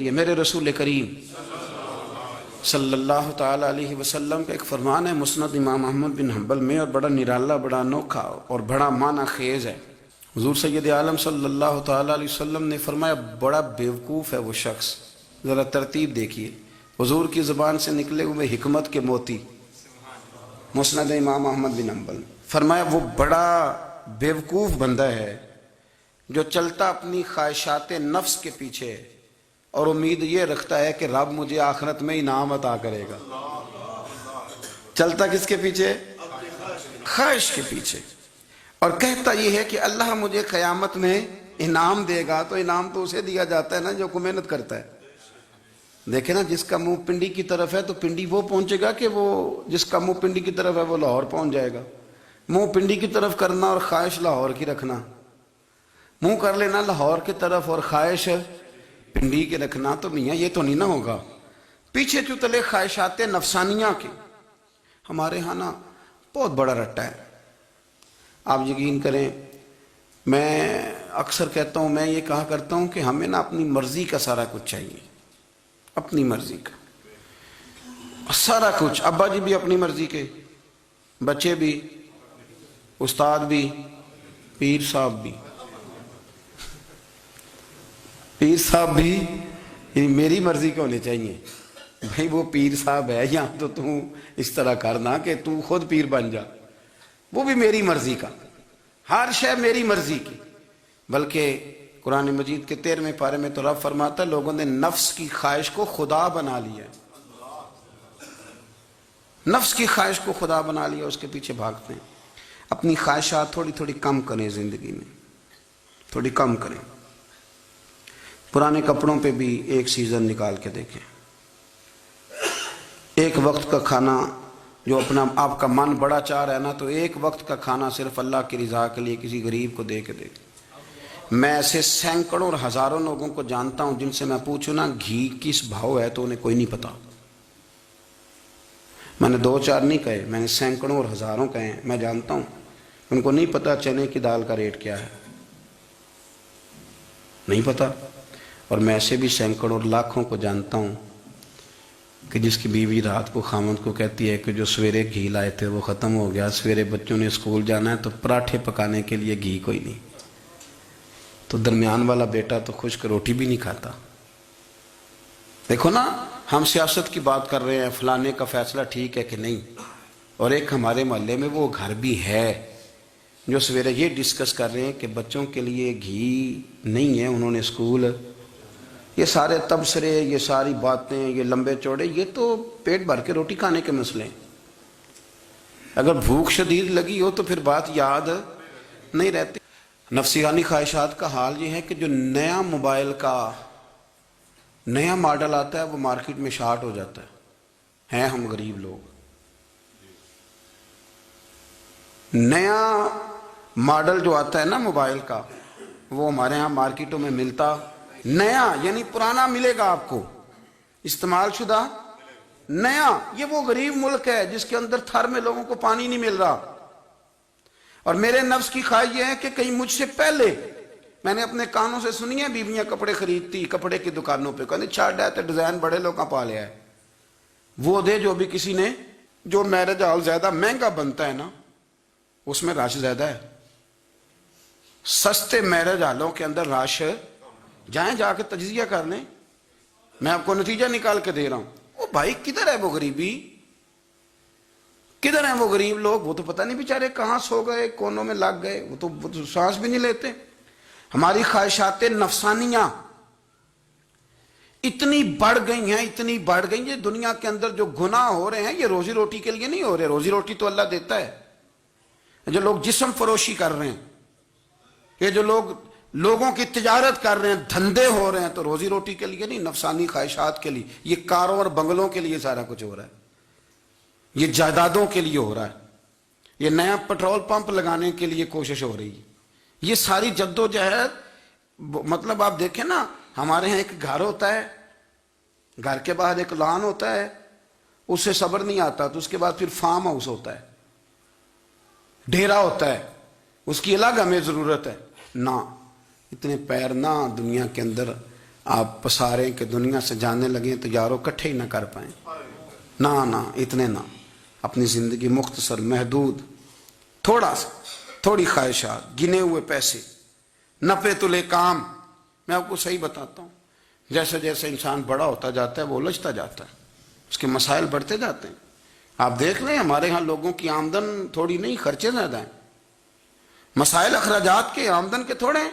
لیے میرے رسول کریم صلی اللہ تعالیٰ علیہ وسلم کا ایک فرمان ہے مسند امام احمد بن حنبل میں، اور بڑا نرالا، بڑا انوکھا اور بڑا معنی خیز ہے۔ حضور سید عالم صلی اللہ تعالیٰ علیہ وسلم نے فرمایا بڑا بیوقوف ہے وہ شخص، ذرا ترتیب دیکھیے، حضور کی زبان سے نکلے ہوئے حکمت کے موتی، مسند امام احمد بن حنبل، فرمایا وہ بڑا بیوقوف بندہ ہے جو چلتا اپنی خواہشات نفس کے پیچھے اور امید یہ رکھتا ہے کہ رب مجھے آخرت میں انعام عطا کرے گا۔ چلتا کس کے پیچھے؟ خواہش کے پیچھے، اور کہتا یہ ہے کہ اللہ مجھے قیامت میں انعام دے گا، تو انعام تو اسے دیا جاتا ہے نا جو کو محنت کرتا ہے۔ دیکھیں نا، جس کا منہ پنڈی کی طرف ہے تو پنڈی وہ پہنچے گا کہ وہ جس کا منہ پنڈی کی طرف ہے وہ لاہور پہنچ جائے گا۔ منہ پنڈی کی طرف کرنا اور خواہش لاہور کی رکھنا، منہ کر لینا لاہور کی طرف اور خواہش پنڈی کے رکھنا، تو میاں یہ تو نہیں نہ ہوگا۔ پیچھے چتلے خواہشات نفسانیہ کے ہمارے ہاں نا بہت بڑا رٹا ہے۔ آپ یقین کریں، میں اکثر کہتا ہوں، میں یہ کہا کرتا ہوں کہ ہمیں نا اپنی مرضی کا سارا کچھ چاہیے، اپنی مرضی کا سارا کچھ۔ ابا جی بھی اپنی مرضی کے، بچے بھی، استاد بھی، پیر صاحب بھی، پیر صاحب بھی میری مرضی کے ہونے چاہیے۔ بھائی وہ پیر صاحب ہے یا تو اس طرح کرنا کہ تو خود پیر بن جا، وہ بھی میری مرضی کا، ہر شے میری مرضی کی۔ بلکہ قرآن مجید کے 13ویں پارے میں تو رب فرماتا ہے لوگوں نے نفس کی خواہش کو خدا بنا لیا، نفس کی خواہش کو خدا بنا لیا، اس کے پیچھے بھاگتے ہیں۔ اپنی خواہشات تھوڑی تھوڑی کم کریں، زندگی میں تھوڑی کم کریں۔ پرانے کپڑوں پہ بھی ایک سیزن نکال کے دیکھیں۔ ایک وقت کا کھانا جو اپنا آپ کا من بڑا چاہ رہا ہے نا، تو ایک وقت کا کھانا صرف اللہ کی رضا کے لیے کسی غریب کو دے کے دیکھیں۔ میں ایسے سینکڑوں اور ہزاروں لوگوں کو جانتا ہوں جن سے میں پوچھوں نا گھی کس بھاؤ ہے تو انہیں کوئی نہیں پتا۔ میں نے 2-4 نہیں کہے، میں نے سینکڑوں اور ہزاروں کہے ہیں، میں جانتا ہوں ان کو نہیں پتا چنے کی دال کا ریٹ کیا ہے، نہیں پتا۔ اور میں ایسے بھی سینکڑوں اور لاکھوں کو جانتا ہوں کہ جس کی بیوی رات کو خامند کو کہتی ہے کہ جو سویرے گھی لائے تھے وہ ختم ہو گیا، سویرے بچوں نے اسکول جانا ہے تو پراٹھے پکانے کے لیے گھی کوئی نہیں، تو درمیان والا بیٹا تو خشک روٹی بھی نہیں کھاتا۔ دیکھو نا، ہم سیاست کی بات کر رہے ہیں، فلانے کا فیصلہ ٹھیک ہے کہ نہیں، اور ایک ہمارے محلے میں وہ گھر بھی ہے جو سویرے یہ ڈسکس کر رہے ہیں کہ بچوں کے لیے گھی نہیں ہے، انہوں نے اسکول، یہ سارے تبصرے، یہ ساری باتیں، یہ لمبے چوڑے، یہ تو پیٹ بھر کے روٹی کھانے کے مسئلے ہیں۔ اگر بھوک شدید لگی ہو تو پھر بات یاد نہیں رہتی۔ نفسیانی خواہشات کا حال یہ ہے کہ جو نیا موبائل کا نیا ماڈل آتا ہے وہ مارکیٹ میں شارٹ ہو جاتا ہے، ہیں ہم غریب لوگ۔ نیا ماڈل جو آتا ہے نا موبائل کا، وہ ہمارے ہاں مارکیٹوں میں ملتا نیا، یعنی پرانا ملے گا آپ کو، استعمال شدہ نیا۔ یہ وہ غریب ملک ہے جس کے اندر تھر میں لوگوں کو پانی نہیں مل رہا۔ اور میرے نفس کی خواہش یہ ہے کہ کہیں مجھ سے پہلے، میں نے اپنے کانوں سے سنی ہے بیویاں کپڑے خریدتی کپڑے کی دکانوں پہ، کہنے چھاڑ ہے تو ڈیزائن بڑے لوگوں پا لیا ہے، وہ دے جو بھی کسی نے، جو میرج ہال زیادہ مہنگا بنتا ہے نا اس میں رش زیادہ ہے۔ سستے میرج ہالوں کے اندر رش، جائیں جا کے تجزیہ کر لیں، میں آپ کو نتیجہ نکال کے دے رہا ہوں۔ وہ بھائی کدھر ہے وہ غریبی، کدھر ہیں وہ غریب لوگ؟ وہ تو پتہ نہیں بیچارے کہاں سو گئے، کونوں میں لگ گئے، وہ تو سانس بھی نہیں لیتے۔ ہماری خواہشات نفسانیہ اتنی بڑھ گئی ہیں، اتنی بڑھ گئی ہیں، دنیا کے اندر جو گناہ ہو رہے ہیں یہ روزی روٹی کے لیے نہیں ہو رہے، روزی روٹی تو اللہ دیتا ہے۔ جو لوگ جسم فروشی کر رہے ہیں، یہ جو لوگ لوگوں کی تجارت کر رہے ہیں، دھندے ہو رہے ہیں، تو روزی روٹی کے لیے نہیں، نفسانی خواہشات کے لیے۔ یہ کاروں اور بنگلوں کے لیے سارا کچھ ہو رہا ہے، یہ جائیدادوں کے لیے ہو رہا ہے، یہ نیا پٹرول پمپ لگانے کے لیے کوشش ہو رہی ہے، یہ ساری جد و جہد۔ مطلب آپ دیکھیں نا، ہمارے ہاں ایک گھر ہوتا ہے، گھر کے بعد ایک لان ہوتا ہے، اس سے صبر نہیں آتا تو اس کے بعد پھر فارم ہاؤس ہوتا ہے، ڈیرا ہوتا ہے، اس کی الگ ہمیں ضرورت ہے۔ نہ اتنے پیر نہ دنیا کے اندر آپ پساریں کہ دنیا سے جانے لگیں تو یارو کٹھے ہی نہ کر پائیں. نہ اتنے نہ. اپنی زندگی مختصر، محدود، تھوڑا سا، تھوڑی خواہشات، گنے ہوئے پیسے، نپے تلے کام. میں آپ کو صحیح بتاتا ہوں، جیسے جیسے انسان بڑا ہوتا جاتا ہے وہ الجھتا جاتا ہے، اس کے مسائل بڑھتے جاتے ہیں. آپ دیکھ لیں ہمارے ہاں لوگوں کی آمدن تھوڑی نہیں، خرچے زیادہ ہیں. مسائل اخراجات کے، آمدن کے تھوڑے ہیں.